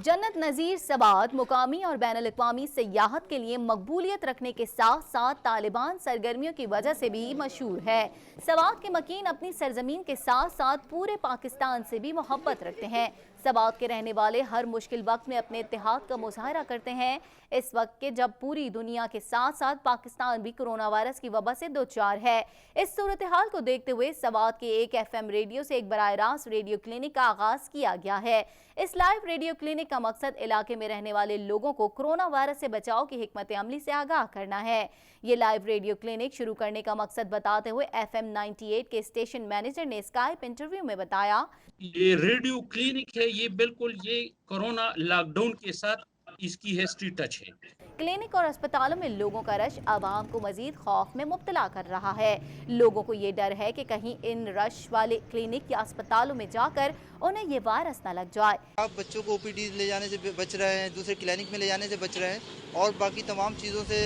जन्नत नज़ीर सवात मुकामी और बैनुल-अक़वामी सियाहत के लिए मकबूलियत रखने के साथ साथ तालिबान सरगर्मियों की वजह से भी मशहूर है। सवात के मकीन अपनी सरजमीन के साथ साथ पूरे पाकिस्तान से भी मोहब्बत रखते हैं। सवात के रहने वाले हर मुश्किल वक्त में अपने इत्तेहाद का मुजाहरा करते हैं। इस वक्त के जब पूरी दुनिया के साथ साथ पाकिस्तान भी कोरोना वायरस की वबा से दोचार है, इस सूरत हाल को देखते हुए सवात के एक FM रेडियो से एक बराह रास्त रेडियो क्लिनिक का आगाज किया गया है। इस लाइव रेडियो क्लिनिक का मकसद इलाके में रहने वाले लोगों को कोरोना वायरस से बचाव की हिकमत अमली से आगाह करना है। ये लाइव रेडियो क्लिनिक शुरू करने का मकसद बताते हुए FM 98 के स्टेशन मैनेजर ने स्काइप इंटरव्यू में बताया, ये रेडियो क्लिनिक है, ये बिल्कुल ये कोरोना लॉकडाउन के साथ इसकी हिस्ट्री टच है। क्लिनिक और अस्पतालों में लोगों का रश आवाम को मजीद खौफ में मुब्तला कर रहा है। लोगों को ये डर है कि कहीं इन रश वाले क्लिनिक या अस्पतालों में जाकर उन्हें ये वायरस न लग जाए। आप बच्चों को OPD ले जाने से बच रहे हैं, दूसरे क्लिनिक में ले जाने से बच रहे हैं और बाकी तमाम चीज़ों से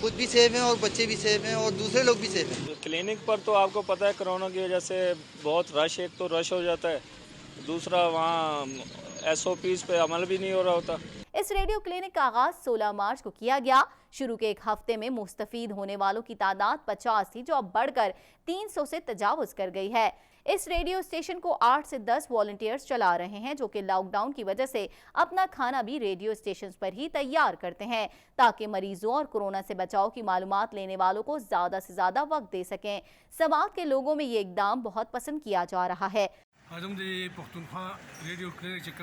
खुद भी सेफ हैं और बच्चे भी सेफ हैं और दूसरे लोग भी सेफ हैं। क्लिनिक पर तो आपको पता है कोरोना की वजह से बहुत रश, एक तो रश हो जाता है, दूसरा वहाँ SOPs पे अमल भी नहीं हो रहा होता। इस रेडियो क्लिनिक का आगाज 16 मार्च को किया गया। शुरू के एक हफ्ते में मुस्तफीद होने वालों की तादाद 50 थी, जो अब बढ़कर 300 से तजावुज कर गई है। इस रेडियो स्टेशन को 8 से 10 वॉलंटियर्स चला रहे हैं, जो कि लॉकडाउन की वजह से अपना खाना भी रेडियो स्टेशन पर ही तैयार करते हैं, ताकि मरीजों और कोरोना से बचाव की मालूमात लेने वालों को ज्यादा से ज्यादा वक्त दे सकें। सवात के लोगों में ये इकदाम बहुत पसंद किया जा रहा है।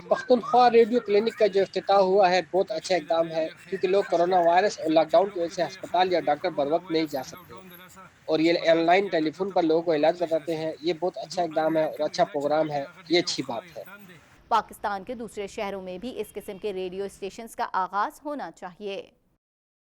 पख्तूनख्वा रेडियो क्लिनिक का जो इफ्तिताह हुआ है बहुत अच्छा इकदाम है, क्योंकि लोग कोरोना वायरस और लॉकडाउन की वजह से अस्पताल या डॉक्टर बर वक्त नहीं जा सकते और ये ऑनलाइन टेलीफोन पर लोगों को इलाज बताते हैं। ये बहुत अच्छा इकदाम है और अच्छा प्रोग्राम है, ये अच्छी बात है। पाकिस्तान के दूसरे शहरों में भी इस किस्म के रेडियो स्टेशंस का आगाज होना चाहिए।